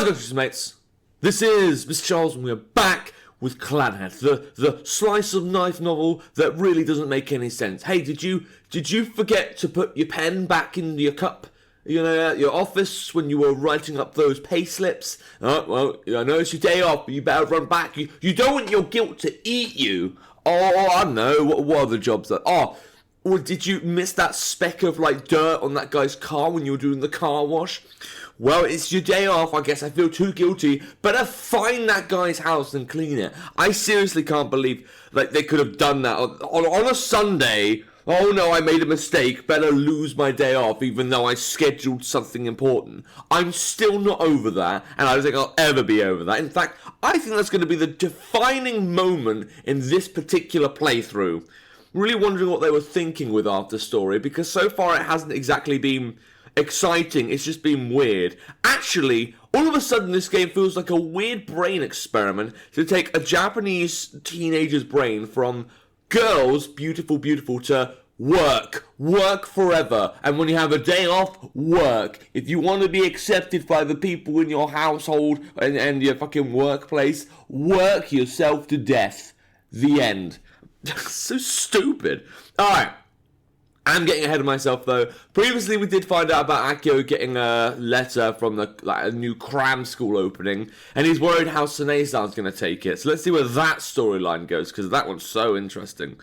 How's it going, mates? This is Mrjacharles, and we're back with Clannad, the slice of life novel that really doesn't make any sense. Hey, did you forget to put your pen back in your cup? You know, at your office when you were writing up those pay slips? Oh, well, I know it's your day off, but you better run back. You don't want your guilt to eat you. Oh, I know. What other jobs that? Oh, or did you miss that speck of like dirt on that guy's car when you were doing the car wash? Well, it's your day off. I guess I feel too guilty. Better find that guy's house and clean it. I seriously can't believe like they could have done that on a Sunday. Oh no, I made a mistake. Better lose my day off even though I scheduled something important. I'm still not over that, and I don't think I'll ever be over that. In fact, I think that's going to be the defining moment in this particular playthrough. Really wondering what they were thinking with After Story, because so far it hasn't exactly been exciting, it's just been weird. Actually, all of a sudden this game feels like a weird brain experiment to take a Japanese teenager's brain from girls, beautiful, beautiful, to work forever. And when you have a day off, work. If you want to be accepted by the people in your household and your fucking workplace, work yourself to death. The end. So stupid. Alright. I'm getting ahead of myself though. Previously we did find out about Akio getting a letter from a new Cram school opening, and he's worried how sanae-san's going to take it. So let's see where that storyline goes, because that one's so interesting.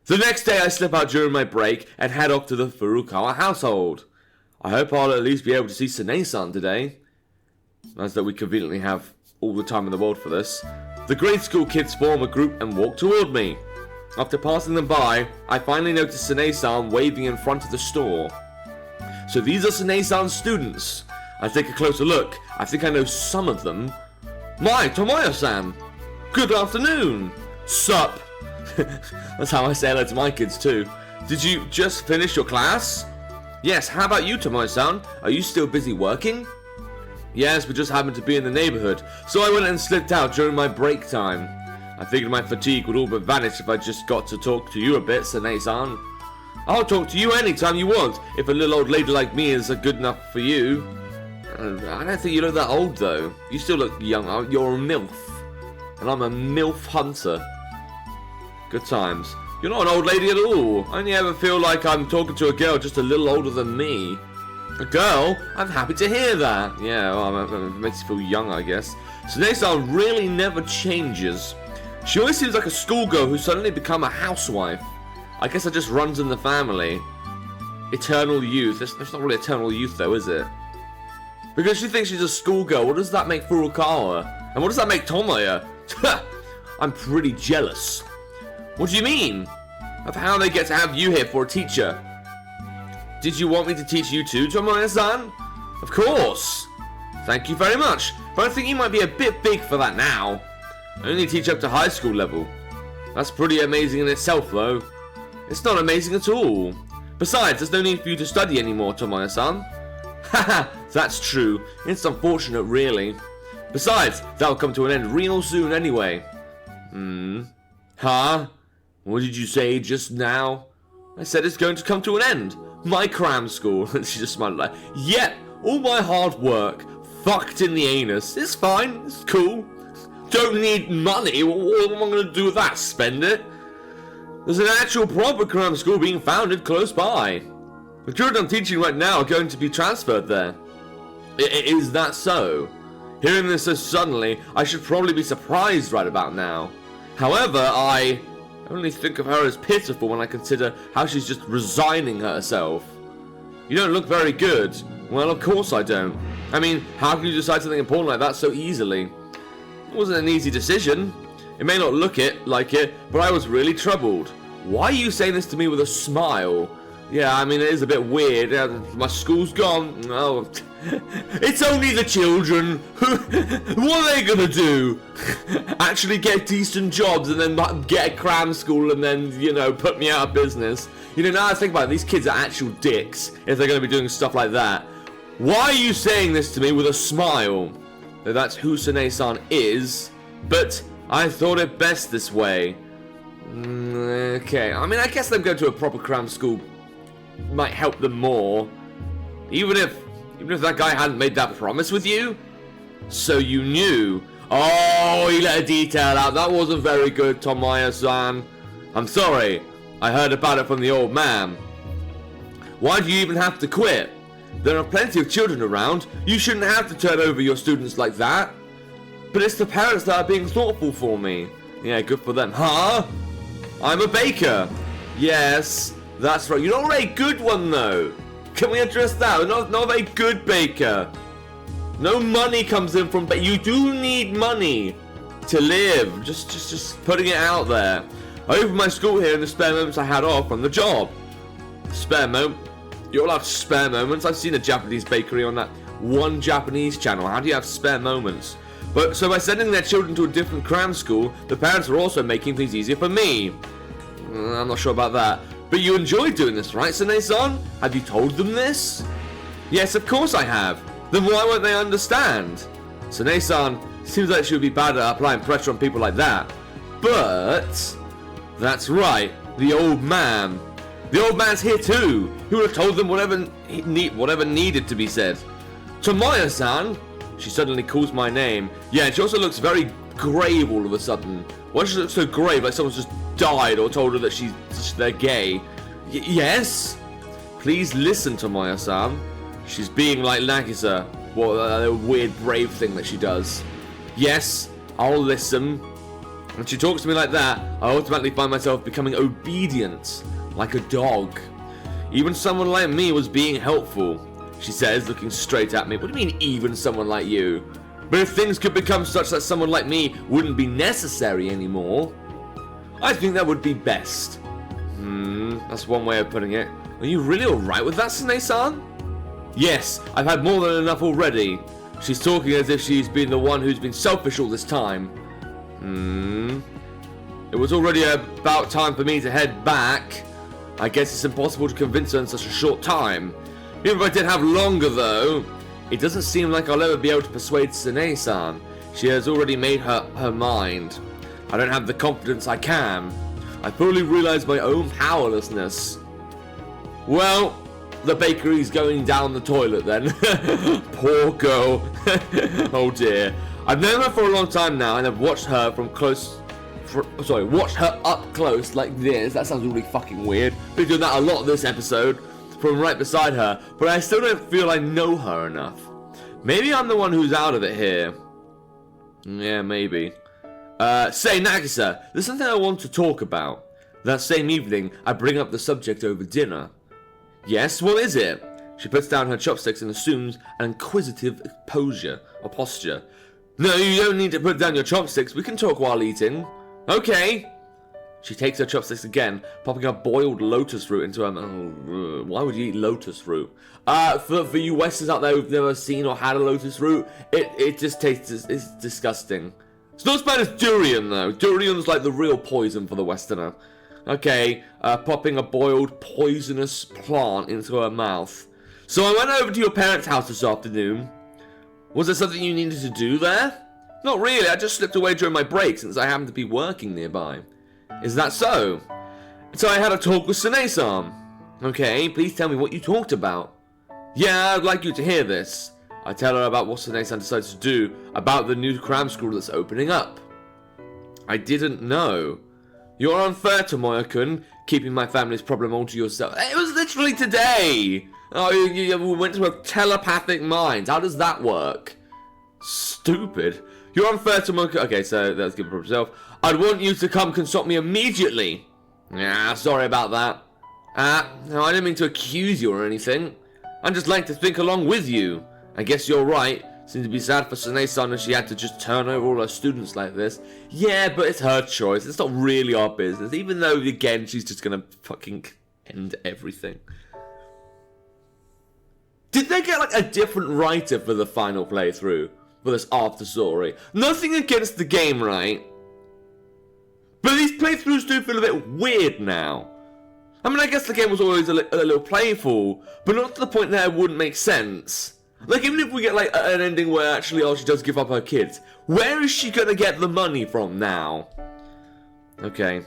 The next day I slip out during my break and head off to the Furukawa household. I hope I'll at least be able to see sanae-san today. Nice that we conveniently have all the time in the world for this. The grade school kids form a group and walk toward me. After passing them by, I finally notice sanae-san waving in front of the store. So these are sanae-san's students. I take a closer look. I think I know some of them. My, Tomoya-san! Good afternoon! Sup? That's how I say hello to my kids too. Did you just finish your class? Yes, how about you, Tomoya-san? Are you still busy working? Yes, we just happened to be in the neighborhood, so I went and slipped out during my break time. I figured my fatigue would all but vanish if I just got to talk to you a bit, sanae-san. I'll talk to you anytime you want, if a little old lady like me is good enough for you. I don't think you look that old, though. You still look young. You're a MILF. And I'm a MILF hunter. Good times. You're not an old lady at all. I only ever feel like I'm talking to a girl just a little older than me. A girl? I'm happy to hear that. Yeah, well, it makes you feel young, I guess. Sanae-san really never changes. She always seems like a schoolgirl who's suddenly become a housewife. I guess it just runs in the family. Eternal youth. That's not really eternal youth though, is it? Because she thinks she's a schoolgirl, what does that make Furukawa? And what does that make Tomoya? I'm pretty jealous. What do you mean? Of how they get to have you here for a teacher. Did you want me to teach you too, Tomoya-san? Of course. Thank you very much. But I think you might be a bit big for that now. I only teach up to high school level. That's pretty amazing in itself, though. It's not amazing at all. Besides, there's no need for you to study anymore, Tomoya-san. Haha, that's true. It's unfortunate, really. Besides, that'll come to an end real soon anyway. Huh? What did you say just now? I said it's going to come to an end. My Cram school. She just smiled like, yeah, all my hard work fucked in the anus. It's fine. It's cool. Don't need money. What am I going to do with that? Spend it? There's an actual proper Cram school being founded close by. The children I'm teaching right now are going to be transferred there. Is that so? Hearing this so suddenly, I should probably be surprised right about now. However, I only think of her as pitiful when I consider how she's just resigning herself. You don't look very good. Well, of course I don't. I mean, how can you decide something important like that so easily? It wasn't an easy decision. It may not look like it, but I was really troubled. Why are you saying this to me with a smile? Yeah, I mean, it is a bit weird. My school's gone. Oh, it's only the children. What are they gonna do? Actually get decent jobs and then get a Cram school and then, you know, put me out of business. You know, now I think about it, these kids are actual dicks if they're gonna be doing stuff like that. Why are you saying this to me with a smile? That's who sanae-san is, but I thought it best this way. Okay, I mean, I guess them going to a proper Cram school might help them more. Even if that guy hadn't made that promise with you? So you knew. Oh, he let a detail out. That wasn't very good, Tomoya-san. I'm sorry. I heard about it from the old man. Why do you even have to quit? There are plenty of children around. You shouldn't have to turn over your students like that. But it's the parents that are being thoughtful for me. Yeah, good for them. Huh? I'm a baker. Yes, that's right. You're not a very good one, though. Can we address that? Not a very good baker. No money comes in from baking. You do need money to live. Just putting it out there. I opened my school here in the spare moments I had off from the job. Spare moment? You all have spare moments? I've seen a Japanese bakery on that one Japanese channel. How do you have spare moments? But so by sending their children to a different cram school, the parents are also making things easier for me. I'm not sure about that. But you enjoy doing this, right, Sanae-san? Have you told them this? Yes, of course I have. Then why won't they understand? Sanae-san seems like she would be bad at applying pressure on people like that. But that's right, the old man. The old man's here too. He would have told them whatever needed to be said. Tomoya-san. She suddenly calls my name. Yeah, and she also looks very grave all of a sudden. Why does she look so grave, like someone's just died or told her that they're gay? Yes? Please listen, Tomoya-san. She's being like Nagisa. What a weird brave thing that she does. Yes, I'll listen. When she talks to me like that, I automatically find myself becoming obedient, like a dog. Even someone like me was being helpful, she says, looking straight at me. What do you mean, even someone like you? But if things could become such that someone like me wouldn't be necessary anymore, I think that would be best. That's one way of putting it. Are you really alright with that, Sanae-san? Yes, I've had more than enough already. She's talking as if she's been the one who's been selfish all this time. It was already about time for me to head back. I guess it's impossible to convince her in such a short time. Even if I did have longer, though, it doesn't seem like I'll ever be able to persuade Sanae-san. She has already made her mind. I don't have the confidence I can. I fully realize my own powerlessness. Well, the bakery's going down the toilet then. Poor girl. Oh dear. I've known her for a long time now, and I've watched her watched her up close like this. That sounds really fucking weird. Been doing that a lot this episode, from right beside her, but I still don't feel I know her enough. Maybe I'm the one who's out of it here. Yeah, maybe. Say, Nagisa, there's something I want to talk about. That same evening, I bring up the subject over dinner. Yes, what is it? She puts down her chopsticks and assumes an inquisitive posture. No, you don't need to put down your chopsticks. We can talk while eating. Okay. She takes her chopsticks again, popping a boiled lotus root into her mouth. Why would you eat lotus root? For you Westerners out there who've never seen or had a lotus root, it just tastes, it's disgusting. It's not as bad as durian, though. Durian's like the real poison for the Westerner. Okay, popping a boiled poisonous plant into her mouth. So I went over to your parents' house this afternoon. Was there something you needed to do there? Not really, I just slipped away during my break since I happened to be working nearby. Is that so? So I had a talk with Sanae-san. Okay, please tell me what you talked about. Yeah, I'd like you to hear this. I tell her about what Sanae-san decided to do about the new cram school that's opening up. I didn't know. You're unfair, Tomoya-kun, keeping my family's problem all to yourself. It was literally today! Oh, you went to a telepathic mind. How does that work? Stupid. You're unfair, Tomoya-kun. Okay, so let's give it for himself. I'd want you to come consult me immediately. Yeah, sorry about that. No, I didn't mean to accuse you or anything. I'd just like to think along with you. I guess you're right. Seems to be sad for Sanae-san if she had to just turn over all her students like this. Yeah, but it's her choice. It's not really our business. Even though, again, she's just gonna fucking end everything. Did they get, like, a different writer for the final playthrough? For this after story? Nothing against the game, right? But these playthroughs do feel a bit weird now. I mean, I guess the game was always a little playful, but not to the point that it wouldn't make sense. Like, even if we get, like, an ending where actually, she does give up her kids, where is she gonna get the money from now? Okay.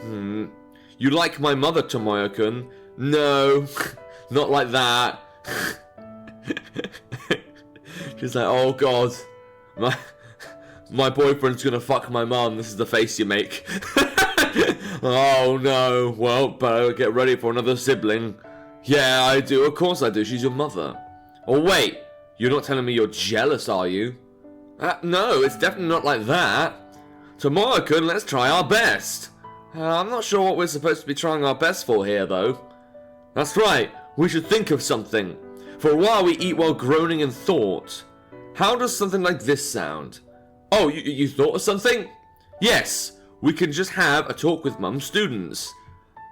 You like my mother, Tomoya-kun? No, not like that. She's like, oh god, My boyfriend's gonna fuck my mom. This is the face you make. Oh no. Well, better get ready for another sibling. Yeah, I do. Of course I do. She's your mother. Oh wait, you're not telling me you're jealous, are you? No, it's definitely not like that. Tomoe-kun, let's try our best. I'm not sure what we're supposed to be trying our best for here, though. That's right. We should think of something. For a while we eat while groaning in thought. How does something like this sound? Oh, you thought of something? Yes, we can just have a talk with Mum's students.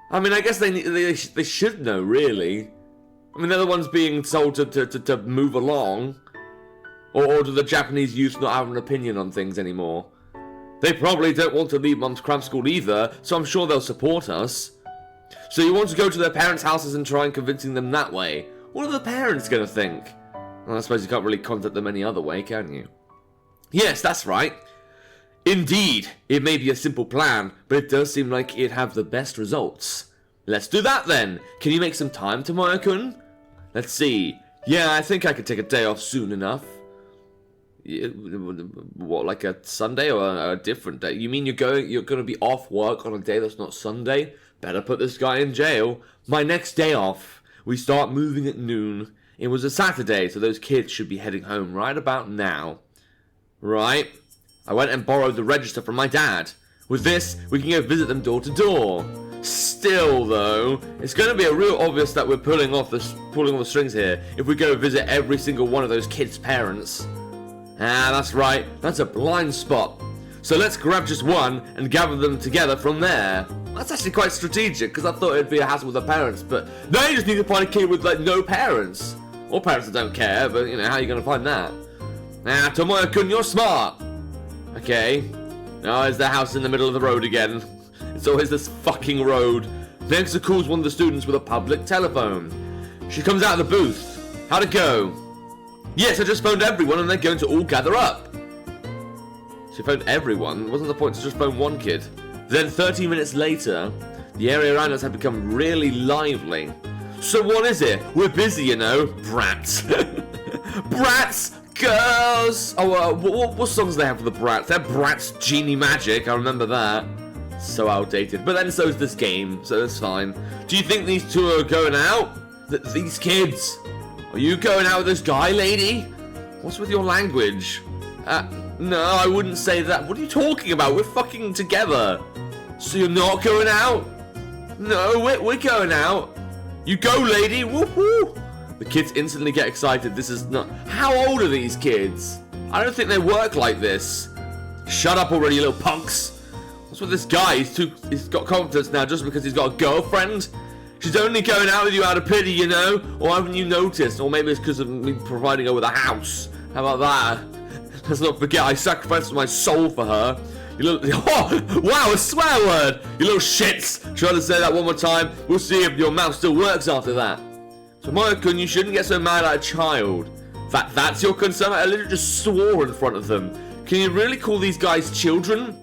I mean, I guess they should know, really. I mean, they're the ones being told to move along. Or do the Japanese youth not have an opinion on things anymore? They probably don't want to leave Mum's cram school either, so I'm sure they'll support us. So you want to go to their parents' houses and try and convincing them that way? What are the parents going to think? Well, I suppose you can't really contact them any other way, can you? Yes, that's right. Indeed, it may be a simple plan, but it does seem like it'd have the best results. Let's do that then. Can you make some time, Tomoe-kun? Let's see. Yeah, I think I could take a day off soon enough. What, like a Sunday or a different day? You mean you're going to be off work on a day that's not Sunday? Better put this guy in jail. My next day off. We start moving at noon. It was a Saturday, so those kids should be heading home right about now. Right. I went and borrowed the register from my dad. With this, we can go visit them door to door. Still, though, it's going to be real obvious that we're pulling all the strings here if we go visit every single one of those kids' parents. Ah, that's right. That's a blind spot. So let's grab just one and gather them together from there. That's actually quite strategic, because I thought it'd be a hassle with the parents, but now you just need to find a kid with, like, no parents. Or parents that don't care, but, you know, how are you going to find that? Nah, Tomoe-kun, you're smart. Okay. Now there's the house in the middle of the road again. It's always this fucking road. Next, calls one of the students with a public telephone. She comes out of the booth. How'd it go? Yes, I just phoned everyone and they're going to all gather up. She phoned everyone? Wasn't the point to just phone one kid? Then 30 minutes later, the area around us had become really lively. So what is it? We're busy, you know. Brats. Brats! Girls! Oh, what songs do they have for the Brats? They're Brats Genie Magic, I remember that. So outdated. But then so is this game, so it's fine. Do you think these two are going out? These kids? Are you going out with this guy, lady? What's with your language? No, I wouldn't say that. What are you talking about? We're fucking together. So you're not going out? No, we're going out. You go, lady. Woohoo! The kids instantly get excited. This is not... How old are these kids? I don't think they work like this. Shut up already, you little punks. What's with this guy? He's got confidence now just because he's got a girlfriend. She's only going out with you out of pity, you know? Or haven't you noticed? Or maybe it's because of me providing her with a house. How about that? Let's not forget I sacrificed my soul for her. You little... Oh, wow, a swear word! You little shits! Try to say that one more time. We'll see if your mouth still works after that. Tomoe-kun, you shouldn't get so mad at a child. That's your concern? I literally just swore in front of them. Can you really call these guys children?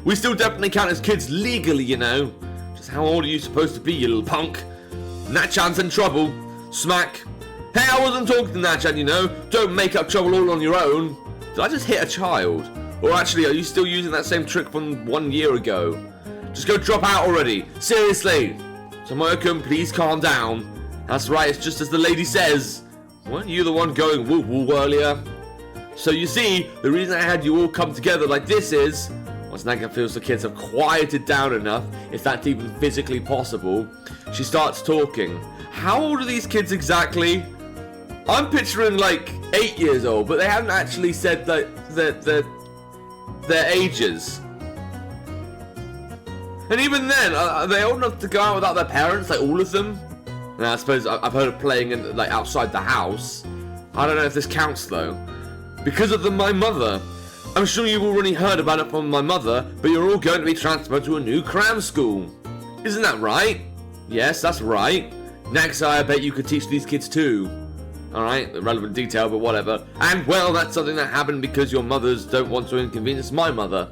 We still definitely count as kids legally, you know. Just how old are you supposed to be, you little punk? Natchan's in trouble. Smack. Hey, I wasn't talking to Natchan, you know. Don't make up trouble all on your own. Did I just hit a child? Or actually, are you still using that same trick from 1 year ago? Just go drop out already. Seriously. Tomoe-kun, please calm down. That's right, it's just as the lady says. Weren't you the one going woo-woo earlier? So you see, the reason I had you all come together like this is... Once Naga feels the kids have quieted down enough, if that's even physically possible, she starts talking. How old are these kids exactly? I'm picturing like 8 years old, but they haven't actually said like their ages. And even then, are they old enough to go out without their parents, like all of them? And I suppose I've heard of playing in, like outside the house. I don't know if this counts though. Because of my mother. I'm sure you've already heard about it from my mother, but you're all going to be transferred to a new cram school. Isn't that right? Yes, that's right. Next, I bet you could teach these kids too. Alright, irrelevant detail, but whatever. And well, that's something that happened because your mothers don't want to inconvenience my mother.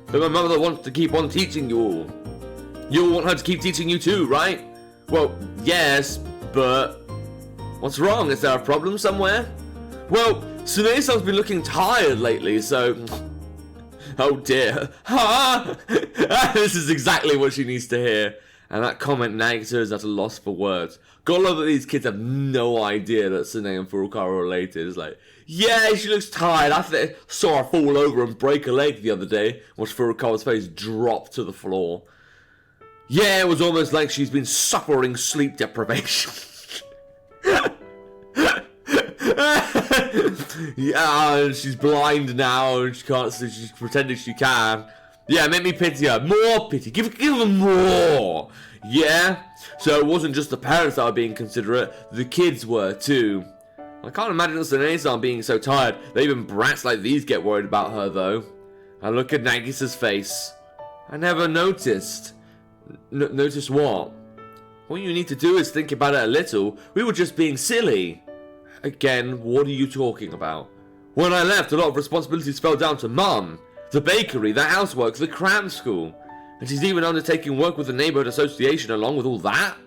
But my mother wants to keep on teaching you all. You all want her to keep teaching you too, right? Well, yes, but... What's wrong? Is there a problem somewhere? Well, Sanae-san's been looking tired lately, so... Oh dear. Ha! This is exactly what she needs to hear. And that comment nags her is at a loss for words. Gotta love that these kids have no idea that Sanae and Furukawa are related. It's like, yeah, she looks tired. I saw her fall over and break a leg the other day. Watched Furukawa's face drop to the floor. Yeah, it was almost like she's been suffering sleep deprivation. Yeah, she's blind now and she can't see. She's pretending she can. Yeah, make me pity her. More pity. Give her more. Yeah? So it wasn't just the parents that were being considerate. The kids were too. I can't imagine Sanae-san being so tired that even brats like these get worried about her though. I look at Nagisa's face. I never noticed. Notice what? What you need to do is think about it a little. We were just being silly. Again, what are you talking about? When I left, a lot of responsibilities fell down to Mum. The bakery, the housework, the Cram school. And she's even undertaking work with the neighborhood association along with all that.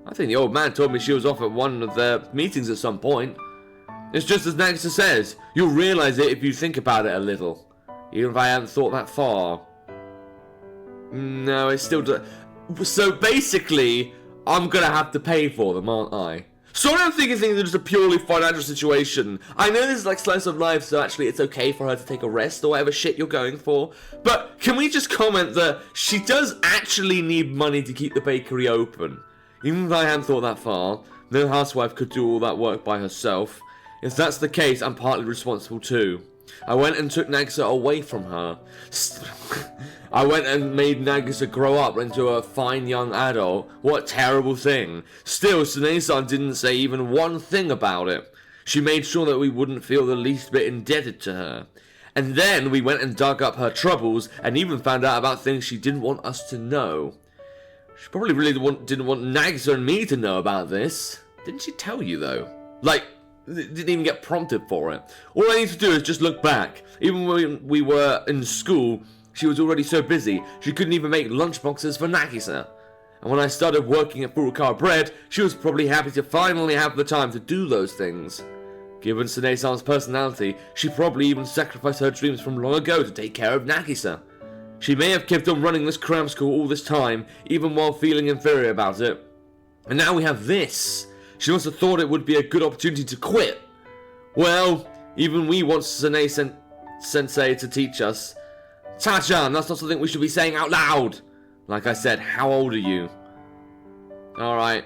I think the old man told me she was off at one of their meetings at some point. It's just as Nagisa says, you'll realize it if you think about it a little. Even if I hadn't thought that far. No, it still does. So basically, I'm gonna have to pay for them, aren't I? Sorry, I'm thinking things are just a purely financial situation. I know this is like slice of life, so actually it's okay for her to take a rest or whatever shit you're going for. But can we just comment that she does actually need money to keep the bakery open? Even if I hadn't thought that far, no housewife could do all that work by herself. If that's the case, I'm partly responsible too. I went and took Nagisa away from her. I went and made Nagisa grow up into a fine young adult. What a terrible thing. Still, Sanae-san didn't say even one thing about it. She made sure that we wouldn't feel the least bit indebted to her. And then we went and dug up her troubles and even found out about things she didn't want us to know. She probably really didn't want Nagisa and me to know about this. Didn't she tell you though? Like, didn't even get prompted for it. All I need to do is just look back. Even when we were in school, she was already so busy, she couldn't even make lunchboxes for Nagisa. And when I started working at Furukawa Bread, she was probably happy to finally have the time to do those things. Given Sanae-san's personality, she probably even sacrificed her dreams from long ago to take care of Nagisa. She may have kept on running this cram school all this time, even while feeling inferior about it. And now we have this. She must have thought it would be a good opportunity to quit. Well, even we want Sanae-sensei to teach us. Ta-chan, that's not something we should be saying out loud. Like I said, how old are you? Alright.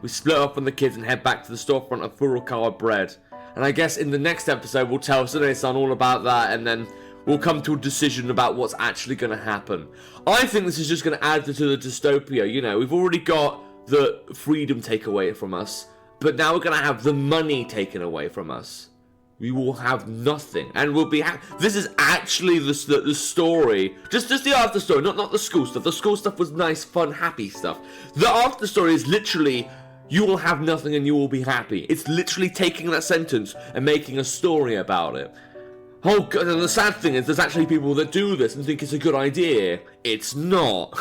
We split up from the kids and head back to the storefront of Furukawa Bread. And I guess in the next episode we'll tell Sanae-san all about that and then we'll come to a decision about what's actually going to happen. I think this is just going to add to the dystopia. You know, we've already got the freedom taken away from us, but now we're going to have the money taken away from us. We will have nothing, and we'll be this is actually the story, just the after story, not the school stuff. The school stuff was nice, fun, happy stuff. The after story is literally, you will have nothing and you will be happy. It's literally taking that sentence and making a story about it. Oh god, and the sad thing is there's actually people that do this and think it's a good idea. It's not.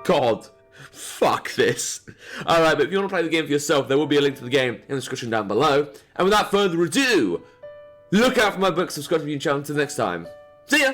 God. Fuck this. Alright, but if you want to play the game for yourself, there will be a link to the game in the description down below. And without further ado, look out for my book, subscribe to my channel. Until next time. See ya!